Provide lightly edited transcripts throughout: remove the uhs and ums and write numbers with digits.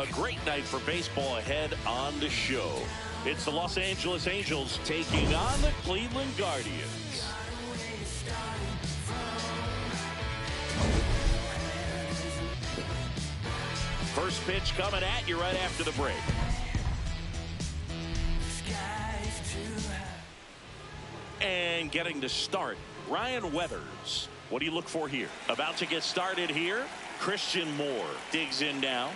A great night for baseball ahead on the show. It's the Los Angeles Angels taking on the Cleveland Guardians. First pitch coming at you right after the break. And getting to start, Ryan Weathers. What do you look for here? About to get started here. Christian Moore digs in now.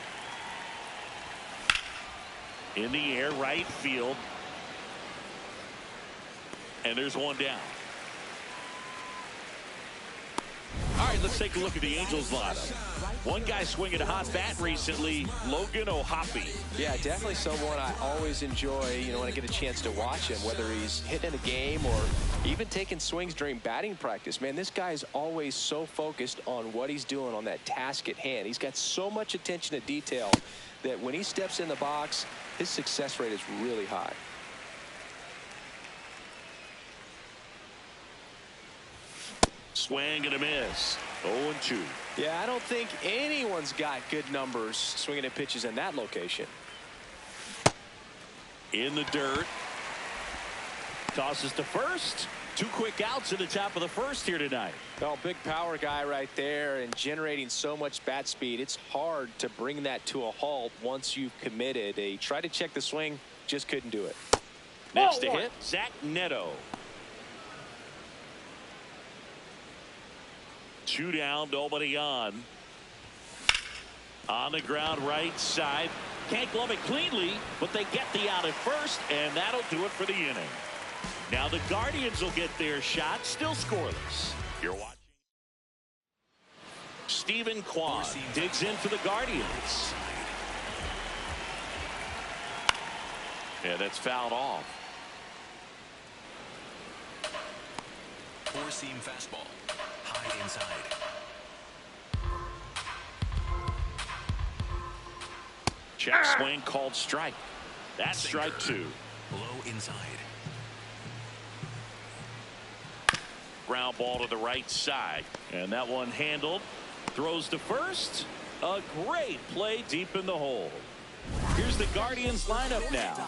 In the air, right field. And there's one down. All right, let's take a look at the Angels lineup. One guy swinging a hot bat recently, Logan O'Hoppe. Yeah, definitely someone I always enjoy, when I get a chance to watch him, whether he's hitting a game or even taking swings during batting practice. Man, this guy is always so focused on what he's doing on that task at hand. He's got so much attention to detail that when he steps in the box, his success rate is really high. Swing and a miss. 0-2. Yeah, I don't think anyone's got good numbers swinging at pitches in that location. In the dirt. Tosses to first. 2 quick outs in the top of the first here tonight. Oh, big power guy right there and generating so much bat speed. It's hard to bring that to a halt once you've committed. He tried to check the swing, just couldn't do it. Next to hit, Zach Neto. 2 down, nobody on. On the ground, right side. Can't glove it cleanly, but they get the out at first, and that'll do it for the inning. Now the Guardians will get their shot, still scoreless. You're watching. Stephen Kwan digs in for the Guardians. Yeah, that's fouled off. Four-seam fastball. High inside. Check swing called strike. That's strike 2. Low inside. Ground ball to the right side. And that one handled. Throws to first. A great play deep in the hole. Here's the Guardians lineup now.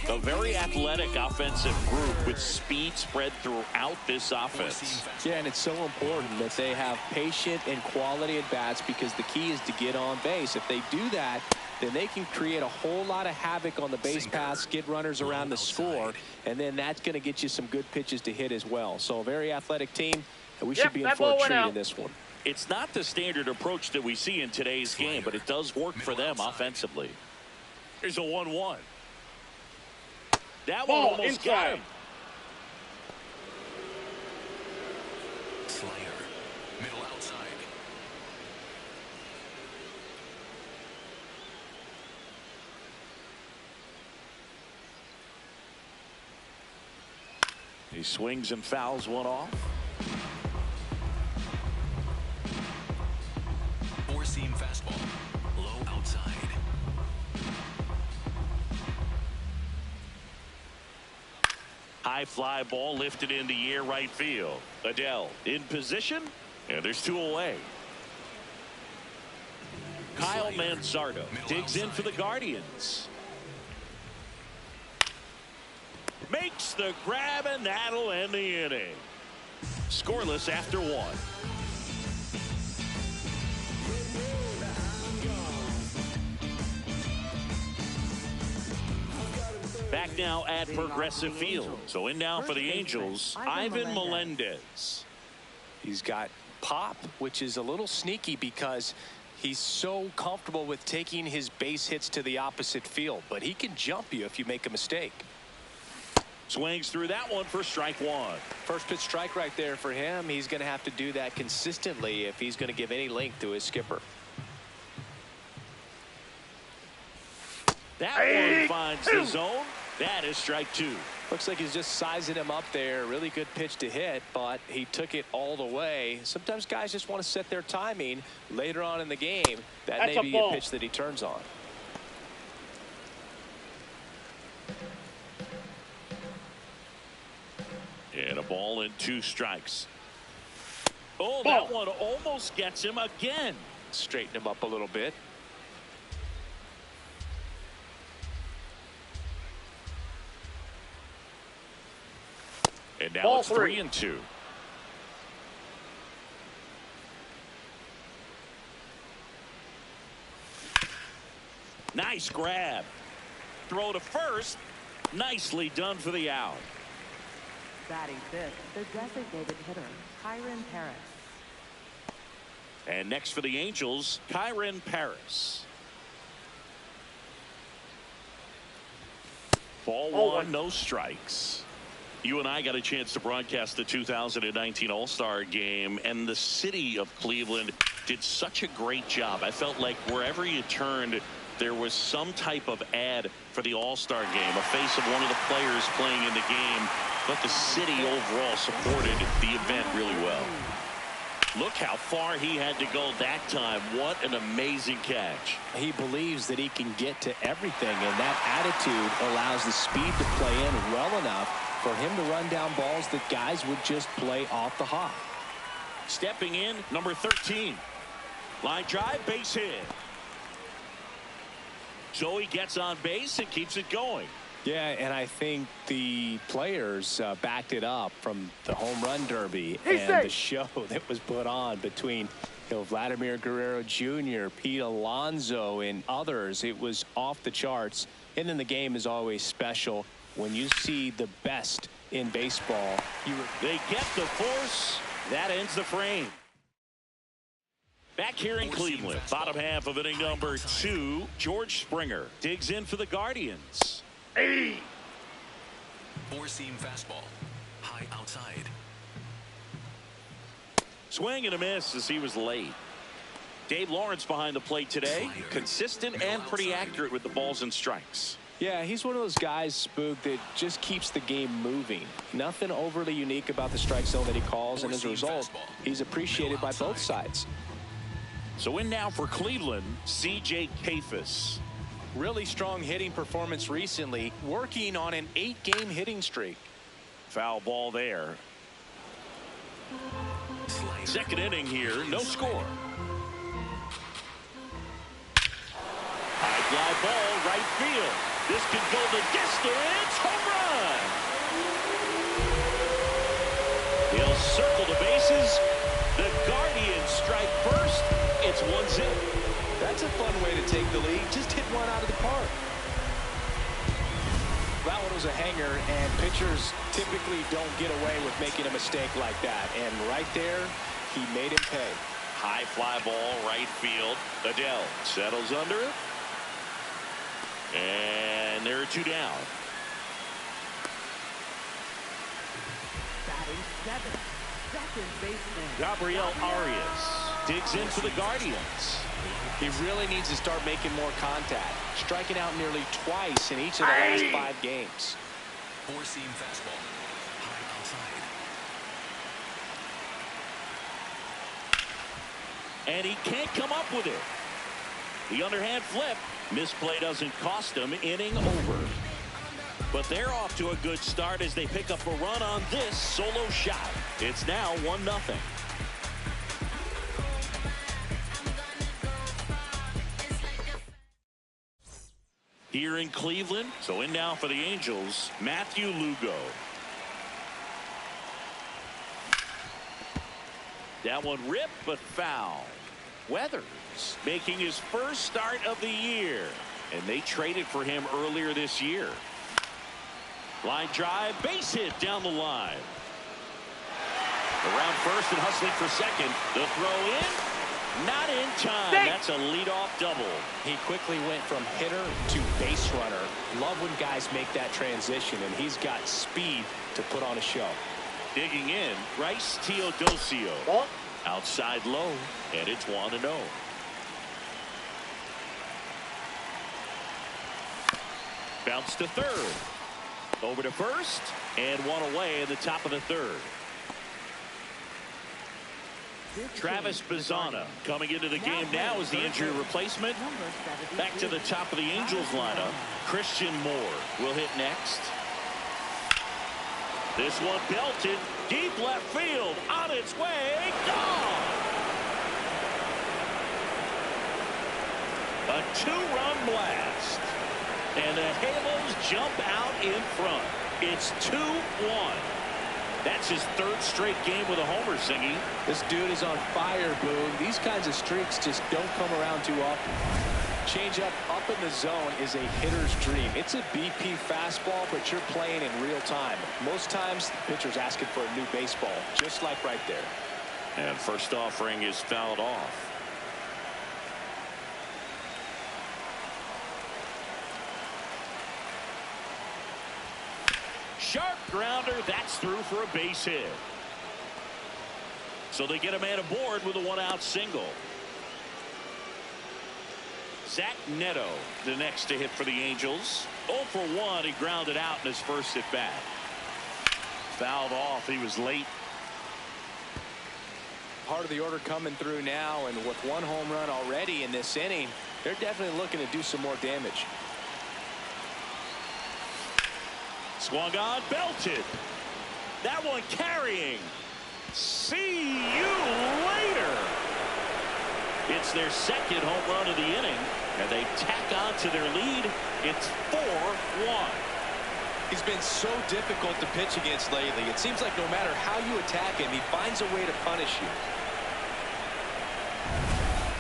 A very athletic offensive group with speed spread throughout this offense. Yeah, and it's so important that they have patient and quality at bats because the key is to get on base. If they do that, then they can create a whole lot of havoc on the base paths, get runners around the score, and then that's going to get you some good pitches to hit as well. So a very athletic team, and we should be in for a treat in this one. It's not the standard approach that we see in today's game, but it does work for them offensively. Here's a 1-1. That one almost got him. Slayer. Middle outside. He swings and fouls one off. Four-seam fastball. Low outside. High fly ball lifted in the air right field. Adele in position, and there's 2 away. Kyle Manzardo digs in for the Guardians. Makes the grab, and that'll end the inning. Scoreless after 1. Back now at Progressive Field. So in now for the Angels, Ivan Melendez. He's got pop, which is a little sneaky because he's so comfortable with taking his base hits to the opposite field, but he can jump you if you make a mistake. Swings through that one for strike 1. First pitch strike right there for him. He's going to have to do that consistently if he's going to give any length to his skipper. That one finds the zone. That is strike 2. Looks like he's just sizing him up there. Really good pitch to hit, but he took it all the way. Sometimes guys just want to set their timing later on in the game. That may be a pitch that he turns on. And a ball and 2 strikes. Oh, that one almost gets him again. Straighten him up a little bit. And now Ball it's three. 3-2. Nice grab. Throw to first. Nicely done for the out. Batting fifth, the designated hitter, Kyren Paris. And next for the Angels, Kyren Paris. Ball one, no strikes. You and I got a chance to broadcast the 2019 All-Star Game, and the city of Cleveland did such a great job. I felt like wherever you turned, there was some type of ad for the All-Star Game, a face of one of the players playing in the game, but the city overall supported the event really well. Look how far he had to go that time. What an amazing catch. He believes that he can get to everything, and that attitude allows the speed to play in well enough for him to run down balls that guys would just play off the hop. Stepping in, number 13. Line drive, base hit. So he gets on base and keeps it going. Yeah, and I think the players backed it up from the home run derby and the show that was put on between Vladimir Guerrero Jr., Pete Alonso, and others. It was off the charts. And then the game is always special when you see the best in baseball. They get the force. That ends the frame. Back here in Cleveland, bottom half of inning number 2, George Springer digs in for the Guardians. Four-seam fastball. High outside. Swing and a miss as he was late. Dave Lawrence behind the plate today. Consistent and pretty accurate with the balls and strikes. Yeah, he's one of those guys, Spook, that just keeps the game moving. Nothing overly unique about the strike zone that he calls, and as a result, he's appreciated by both sides. So in now for Cleveland, C.J. Kayfus. Really strong hitting performance recently, working on an 8-game hitting streak. Foul ball there. Second inning here, no score. High fly ball, right field. This could go the distance. Home run. He'll circle the bases. The Guardians strike first. It's 1-0. That's a fun way to take the lead. Just hit one out of the park. That one was a hanger, and pitchers typically don't get away with making a mistake like that. And right there, he made him pay. High fly ball, right field. Adele settles under it. And there are 2 down. Batting seventh, second baseman, Gabriel Arias digs in for the Guardians. He really needs to start making more contact, striking out nearly twice in each of the last 5 games. Four-seam fastball. High outside. And he can't come up with it. The underhand flip. Misplay doesn't cost him. Inning over. But they're off to a good start as they pick up a run on this solo shot. It's now 1-0. Here in Cleveland, so in now for the Angels, Matthew Lugo. That one ripped but foul. Weathers making his first start of the year, and they traded for him earlier this year. Line drive, base hit down the line. Around first and hustling for second. The throw in. Not in time. That's a leadoff double. He quickly went from hitter to base runner. Love when guys make that transition, and he's got speed to put on a show. Digging in, Bryce Teodosio. Ball. Outside low, and it's 1-0. Bounce to third. Over to first, and one away in the top of the third. Travis Bazzana coming into the game now as the injury replacement. Back to the top of the Angels lineup. Christian Moore will hit next. This one belted deep left field, on its way, gone. A 2-run blast, and the Halos jump out in front. It's 2-1. That's his third straight game with a homer, Singy. This dude is on fire, Boog. These kinds of streaks just don't come around too often. Changeup up in the zone is a hitter's dream. It's a BP fastball, but you're playing in real time. Most times, the pitcher's asking for a new baseball, just like right there. And first offering is fouled off. Sharp grounder. That's through for a base hit. So they get a man aboard with a one-out single. Zach Neto, the next to hit for the Angels. 0 for 1. He grounded out in his first at bat. Fouled off. He was late. Part of the order coming through now, and with one home run already in this inning, they're definitely looking to do some more damage. Swung on, belted. That one carrying. See you later. It's their second home run of the inning, and they tack on to their lead. It's 4-1. He's been so difficult to pitch against lately. It seems like no matter how you attack him, he finds a way to punish you.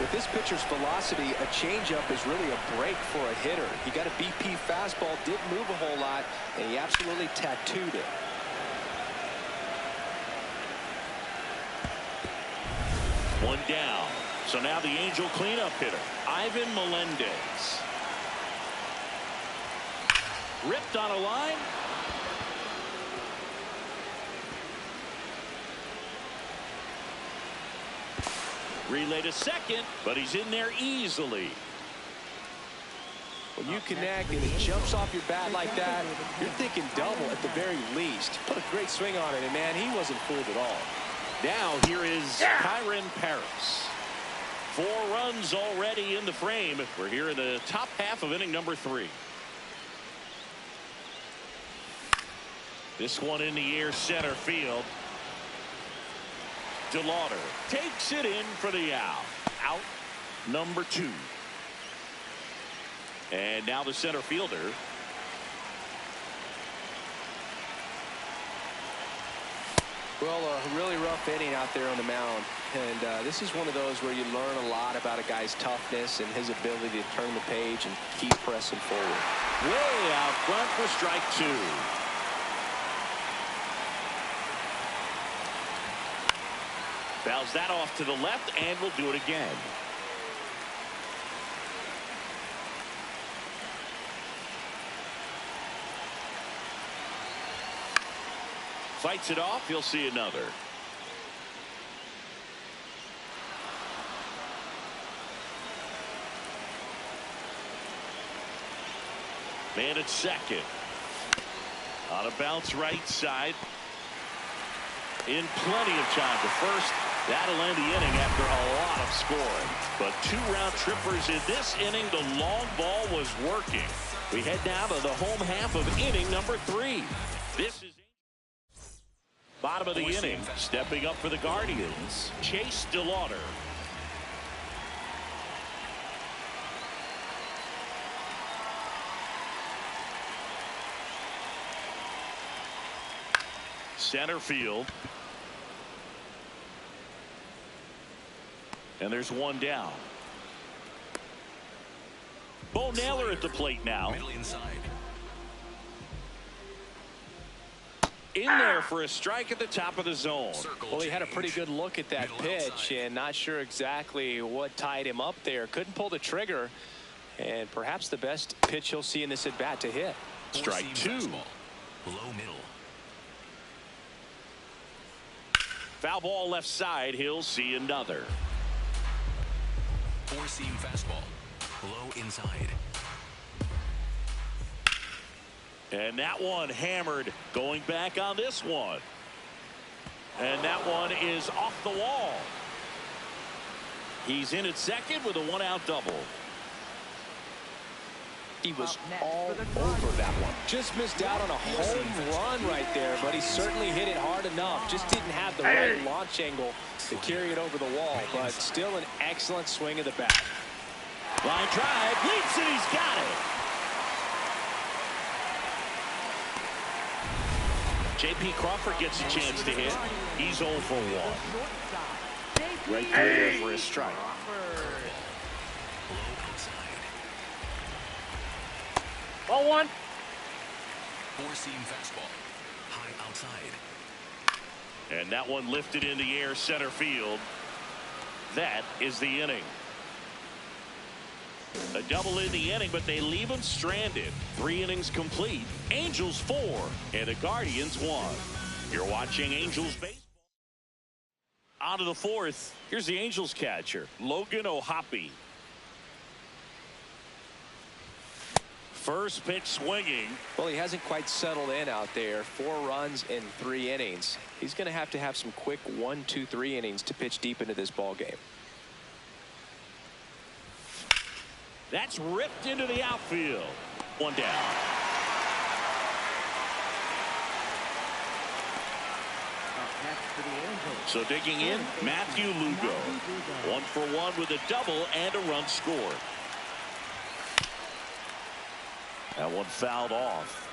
With this pitcher's velocity, a changeup is really a break for a hitter. He got a BP fastball, didn't move a whole lot, and he absolutely tattooed it. One down. So now the Angel cleanup hitter, Ivan Melendez. Ripped on a line. Relay to second, but he's in there easily. When you connect and it jumps off your bat like that, you're thinking double at the very least. Put a great swing on it, and man, he wasn't fooled at all. Now here is Kyren Paris. 4 runs already in the frame. We're here in the top half of inning number 3. This one in the air, center field. DeLauder takes it in for the out. Out number 2. And now the center fielder. Well, a really rough inning out there on the mound. And this is one of those where you learn a lot about a guy's toughness and his ability to turn the page and keep pressing forward. Way out front for strike 2. Fouls that off to the left, and will do it again. Fights it off. He'll see another. Man at second. On a bounce right side. In plenty of time to first. That'll end the inning after a lot of scoring. But 2 round trippers in this inning. The long ball was working. We head now to the home half of inning number 3. This is bottom of the inning. Stepping up for the Guardians, Chase DeLauder. Center field. And there's one down. Bo Naylor at the plate now. Middle inside. In there for a strike at the top of the zone. Well, he had a pretty good look at that pitch and not sure exactly what tied him up there. Couldn't pull the trigger, and perhaps the best pitch he'll see in this at bat to hit. Strike 2. Low middle. Foul ball left side. He'll see another. 4-seam fastball. Low inside. And that one hammered. Going back on this one. And that one is off the wall. He's in at second with a 1-out double. He was all over that one. Just missed out on a home run right there, but he certainly hit it hard enough. Just didn't have the right launch angle to carry it over the wall, but still an excellent swing of the bat. Line drive, leaps it, he's got it. J.P. Crawford gets a chance to hit. He's 0 for 1. Right there for a strike. Low outside. Ball one. Four-seam fastball. High outside. And that one lifted in the air center field. That is the inning. A double in the inning, but they leave him stranded. 3 innings complete. Angels 4 and the Guardians 1. You're watching Angels baseball. On to the 4th. Here's the Angels catcher, Logan O'Hoppe. First pitch swinging. Well, he hasn't quite settled in out there. 4 runs in 3 innings. He's going to have some quick 1, 2, 3 innings to pitch deep into this ball game. That's ripped into the outfield. 1 down. So digging in, Matthew Lugo. 1 for 1 with a double and a run scored. That one fouled off.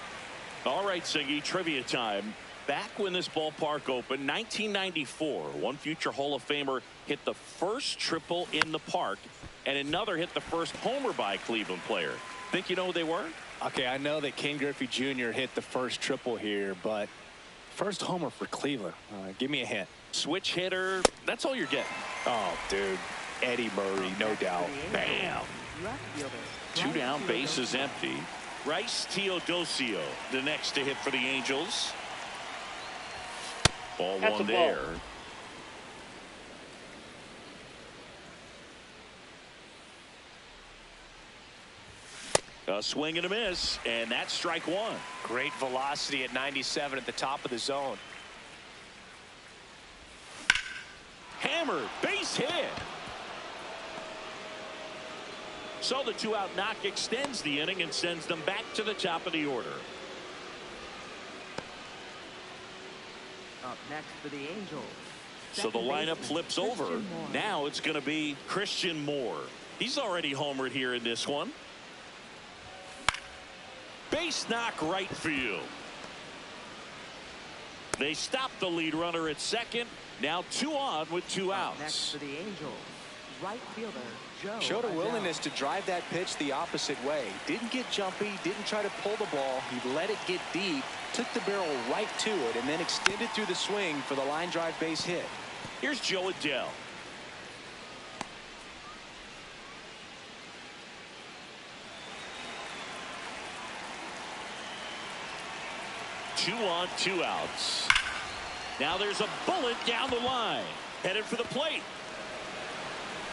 All right, Singy, trivia time. Back when this ballpark opened, 1994, one future Hall of Famer hit the first triple in the park, and another hit the first homer by a Cleveland player. Think you know who they were? Okay, I know that Ken Griffey Jr. hit the first triple here, but first homer for Cleveland. Give me a hint. Switch hitter. That's all you're getting. Oh, dude. Eddie Murray, no doubt. Bam. 2 down, base is empty. Bryce Teodosio, the next to hit for the Angels. Ball That's one a ball. there. A swing and a miss, and that's strike 1. Great velocity at 97 at the top of the zone. Hammered, base hit. So the 2-out knock extends the inning and sends them back to the top of the order. Up next for the Angels. So the lineup flips over. Now it's going to be Christian Moore. He's already homered here in this one. Base knock right field. They stop the lead runner at second. Now 2 on with 2 outs. Next for the Angels, right fielder Joe Showed a Adele. willingness to drive that pitch the opposite way. Didn't get jumpy, didn't try to pull the ball. He let it get deep, took the barrel right to it, and then extended through the swing for the line drive base hit. Here's Joe Adele. Two on, 2 outs. Now there's a bullet down the line. Headed for the plate.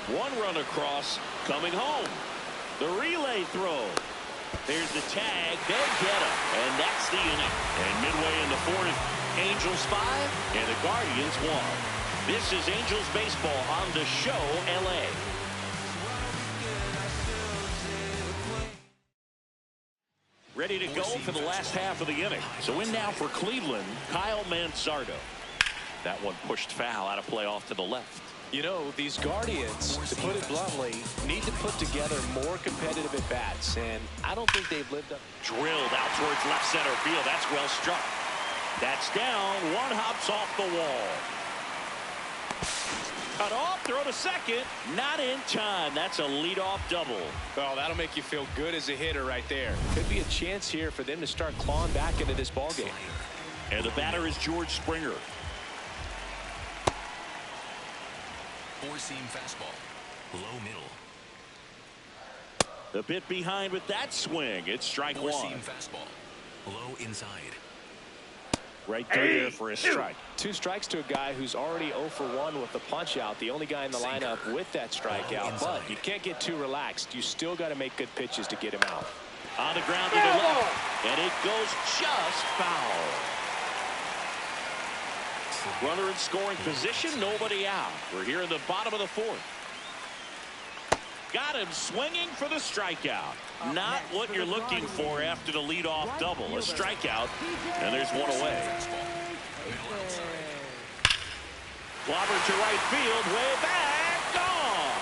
1 run across, coming home. The relay throw. There's the tag. They get him. And that's the inning. And midway in the 4th, Angels 5 and the Guardians 1. This is Angels baseball on the show, LA. Ready to go for the last half of the inning. So in now for Cleveland, Kyle Manzardo. That one pushed foul out of play off to the left. You know, these Guardians, to put it bluntly, need to put together more competitive at-bats, and I don't think they've lived up. Drilled out towards left center field. That's well struck. That's down. 1 hops off the wall. Cut off, throw to second. Not in time. That's a leadoff double. Well, that'll make you feel good as a hitter right there. Could be a chance here for them to start clawing back into this ballgame. And the batter is George Springer. Four-seam fastball. Low middle. A bit behind with that swing. It's strike 1. Four-seam fastball. Low inside. Right there for a strike. 2 strikes to a guy who's already 0 for 1 with the punch out. The only guy in the lineup with that strikeout. But you can't get too relaxed. You still got to make good pitches to get him out. On the ground to the left. And it goes just foul. Runner in scoring position. Nobody out. We're here in the bottom of the 4th. Got him swinging for the strikeout. Not what you're looking for after the leadoff double. A strikeout, and there's 1 away. Clobber to right field, way back, gone.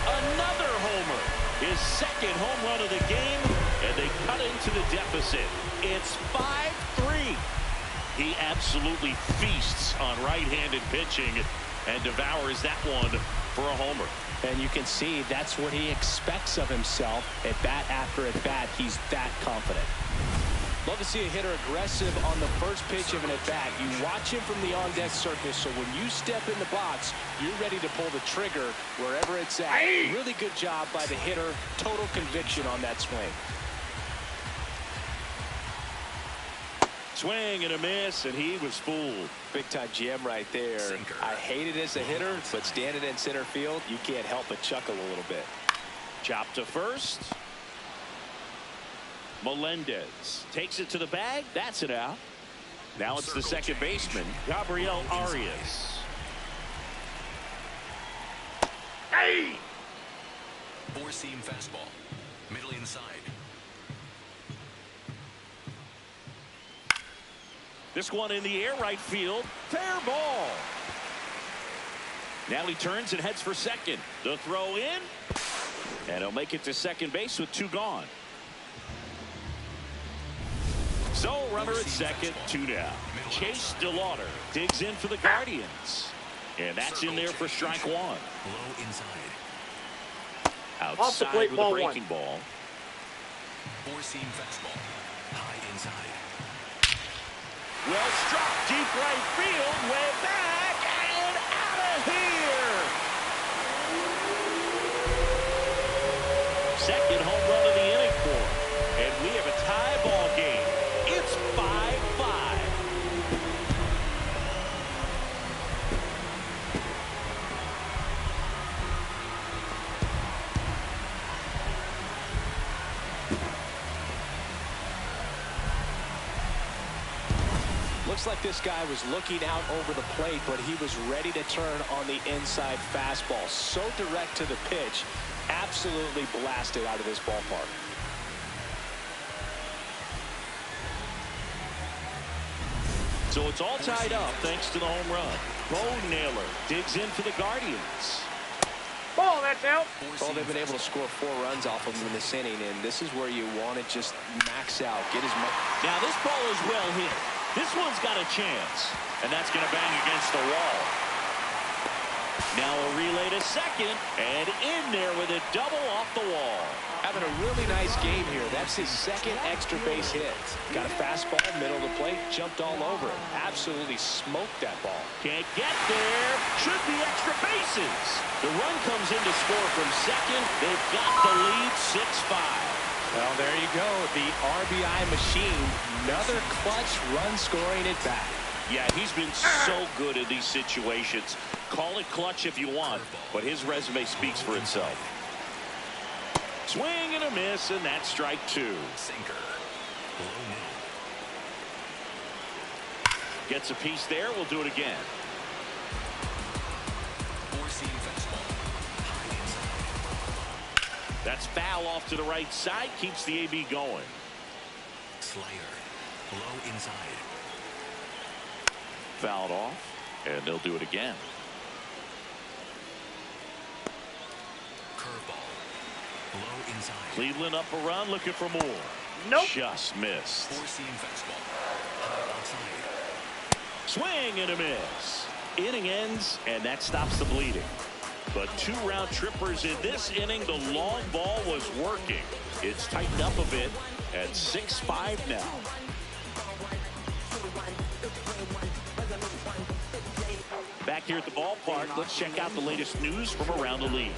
Another homer. his second home run of the game, and they cut into the deficit. It's 5-3. He absolutely feasts on right-handed pitching and devours that one for a homer. And you can see that's what he expects of himself at bat after at bat. He's that confident. Love to see a hitter aggressive on the first pitch of an at-bat. You watch him from the on-deck circle, so when you step in the box, you're ready to pull the trigger wherever it's at. Really good job by the hitter. Total conviction on that swing. Swing and a miss, and he was fooled. Big-time jam right there. Sinker. I hate it as a hitter, but standing in center field, you can't help but chuckle a little bit. Chop to first. Melendez takes it to the bag. That's it out. Now it's the second baseman, Gabriel Arias. Hey! Four-seam fastball. Middle inside. This one in the air, right field. Fair ball. Now he turns and heads for second. The throw in. And he'll make it to second base with two gone. So runner at second, two down. Chase DeLauder digs in for the Guardians. And that's in there for strike one. Low inside. Outside with a breaking ball. Four-seam fastball. High inside. Well struck, deep right field, way back, and out of here. Second home run of the inning for him. And we have a tie ball game. It's 5-5. Looks like this guy was looking out over the plate, but he was ready to turn on the inside fastball. So direct to the pitch, absolutely blasted out of this ballpark. So it's all tied up thanks to the home run. Bo Naylor digs in for the Guardians. Ball, that's out. Well, they've been able to score 4 runs off of him in this inning, and this is where you want to just max out, get as much. Now this ball is well hit. This one's got a chance, and that's going to bang against the wall. Now a relay to second, and in there with a double off the wall. Having a really nice game here. That's his second extra base hit. Got a fastball, middle of the plate, jumped all over it. Absolutely smoked that ball. Can't get there. Should be extra bases. The run comes in to score from second. They've got the lead 6-5. Well, there you go. The RBI machine. Another clutch run scoring at bat. Yeah, he's been so good in these situations. Call it clutch if you want, but his resume speaks for itself. Swing and a miss, and that's strike two. Sinker. Low middle. Gets a piece there. We'll do it again. Four-seam fastball. High inside. That's foul off to the right side. Keeps the AB going. Slider. Low inside. Fouled off, and they'll do it again. Curveball. Low inside. Cleveland up a run, looking for more. Nope. Just missed. Four-seam fastball. High outside. Swing and a miss. Inning ends, and that stops the bleeding. But 2 round trippers in this inning. The long ball was working. It's tightened up a bit at 6-5 now. Back here at the ballpark, let's check out the latest news from around the league.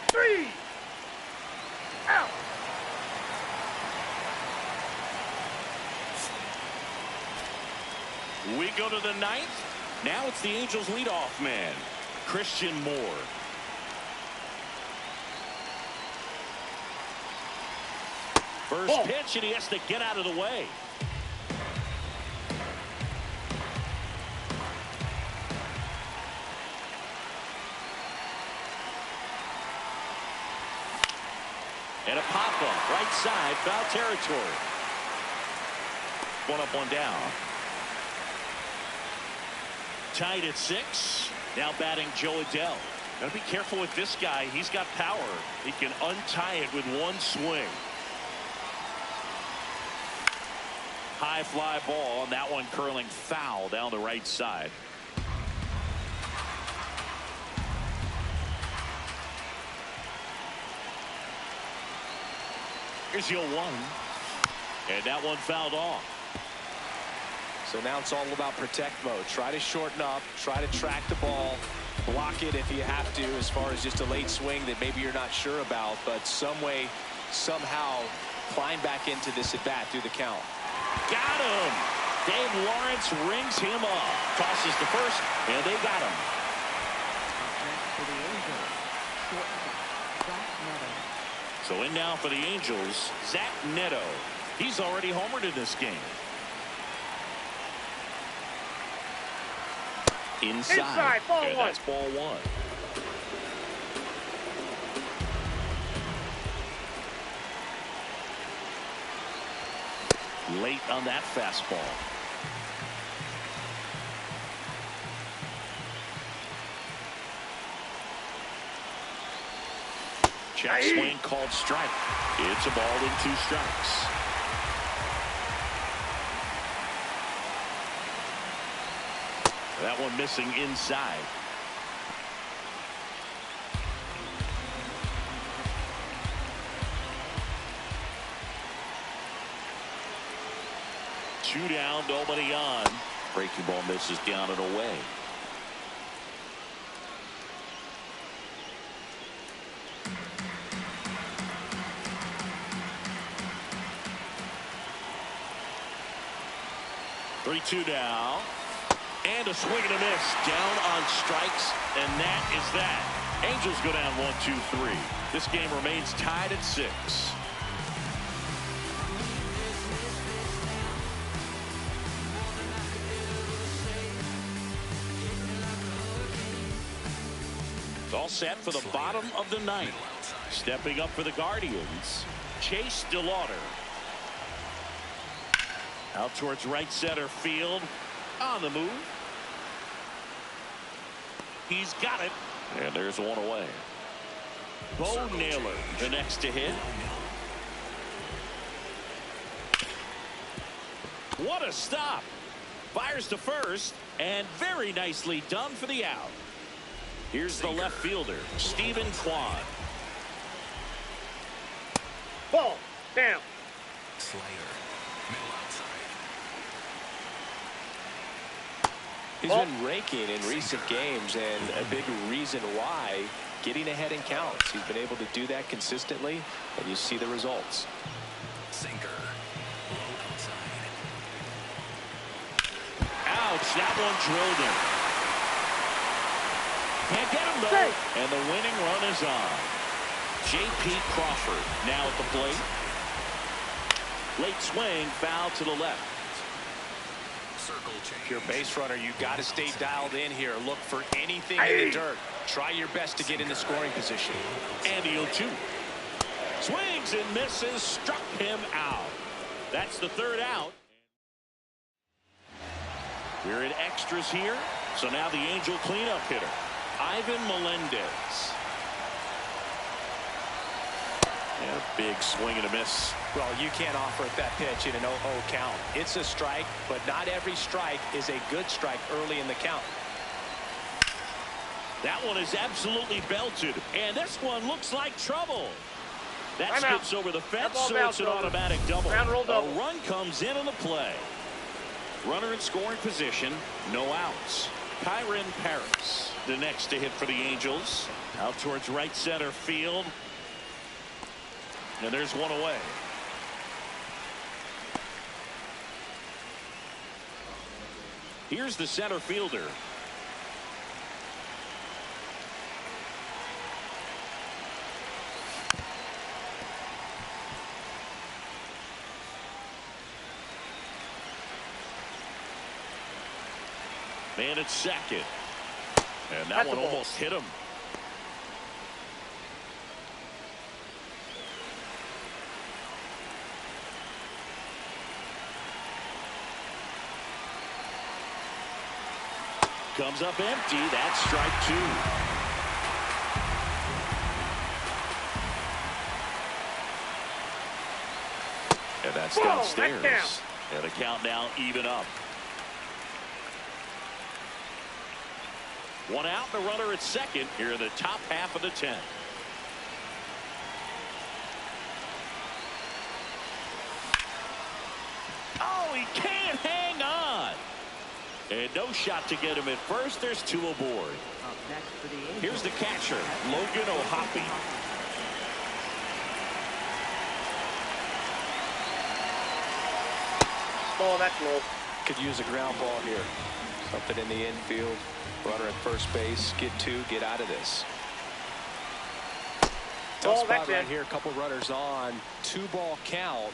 Three. Out. We go to the 9th. Now it's the Angels leadoff man, Christian Moore. First pitch, and he has to get out of the way. And a pop-up, right side, foul territory. One up, one down. tied at 6. Now batting Joe Adell. Gotta be careful with this guy. He's got power. He can untie it with one swing. High fly ball, and that one curling foul down the right side. Here's your 1. And that one fouled off. So now it's all about protect mode. Try to shorten up, try to track the ball, block it if you have to, as far as just a late swing that maybe you're not sure about, but some way, somehow climb back into this at bat through the count. Got him. Dave Lawrence rings him up. Tosses to first, and they got him. Next for the Angels, shortstop, Zach Neto. So in now for the Angels, Zach Neto. He's already homered in this game. Inside, ball and 1. that's ball 1. Late on that fastball. Check swing called strike. It's a ball in 2 strikes. That one missing inside. Two down, nobody on. Breaking ball misses down and away. Three-two now. And a swing and a miss. Down on strikes, and that is that. Angels go down 1-2-3. This game remains tied at 6. It's all set for the bottom of the 9th. Stepping up for the Guardians, Chase DeLauder. Out towards right center field. On the move. He's got it. And there's one away. Bo Naylor, the next to hit. What a stop. Fires to first, and very nicely done for the out. Here's the left fielder, Stephen Kwan. Ball down. Slayer. Middle outside. He's been raking in recent games, and a big reason why, getting ahead in counts. He's been able to do that consistently, and you see the results. Sinker. Low outside. Ouch, that one drilled him. Can't get him though, and the winning run is on. J.P. Crawford now at the plate. Late swing, foul to the left. Circle change. If you're a base runner, you got to stay dialed in here. Look for anything in the dirt. Try your best to get in the scoring position. And the 0-2. Swings and misses, struck him out. That's the 3rd out. We're in extras here. So now the Angel cleanup hitter, Ivan Melendez. And a big swing and a miss. Well, you can't offer it that pitch in an 0-0 count. It's a strike, but not every strike is a good strike early in the count. That one is absolutely belted, and this one looks like trouble. That skips over the fence, so it's an automatic double. A run comes in on the play. Runner in scoring position, no outs. Kyren Paris, the next to hit for the Angels. Out towards right center field. And there's one away. Here's the center fielder. Man at second. And that one almost hit him. Comes up empty. That's strike two. And that's downstairs. That's down. And the count now even up. One out, the runner at second here in the top half of the 10th. Oh, he can't hang on. And no shot to get him at first. There's two aboard. Up next for the Angels. Here's the catcher, Logan O'Hoppe. Ball, that's low. Could use a ground ball here. Something in the infield. Runner at first base. Get two. Get out of this. Tough Ball, spot that's right in. here. A couple runners on. 2-ball count.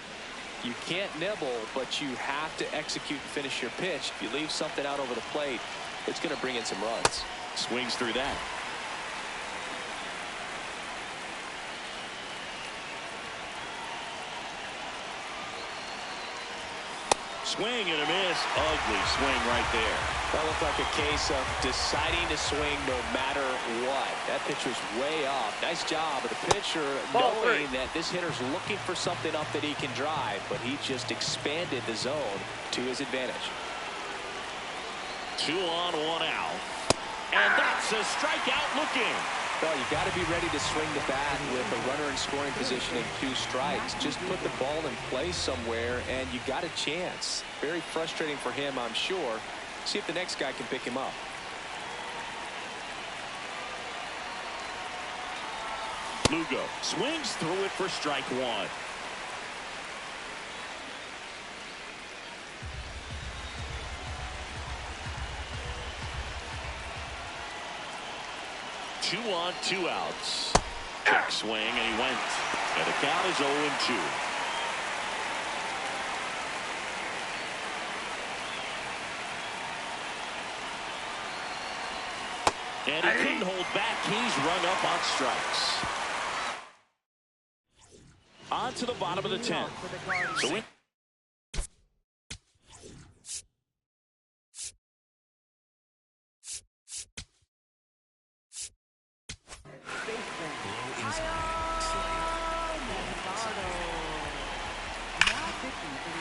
You can't nibble, but you have to execute and finish your pitch. If you leave something out over the plate, it's going to bring in some runs. Swings through that. Swing and a miss. Ugly swing right there. That looked like a case of deciding to swing no matter what. That pitch was way off. Nice job of the pitcher knowing that this hitter's looking for something up that he can drive, but he just expanded the zone to his advantage. 2 on, 1 out. And that's a strikeout looking. Well, you got to be ready to swing the bat with a runner in scoring position and 2 strikes. Just put the ball in play somewhere, and you got a chance. Very frustrating for him, I'm sure. See if the next guy can pick him up. Lugo swings through it for strike 1. Two on, 2 outs. Check swing, and he went. And the count is 0-2. And he couldn't hold back. He's rung up on strikes. On to the bottom of the 10th. So we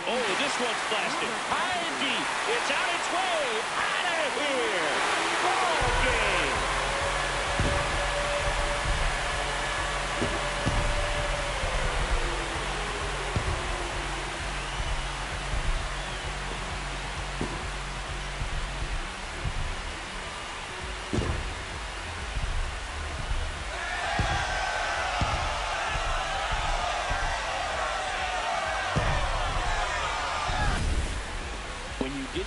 oh, this one's blasted. High and deep. It's on its way. Out of here. Ball game.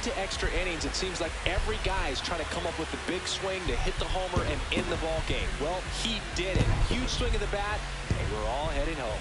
To extra innings, it seems like every guy is trying to come up with the big swing to hit the homer and end the ball game. Well, he did it. Huge swing of the bat, and we're all heading home.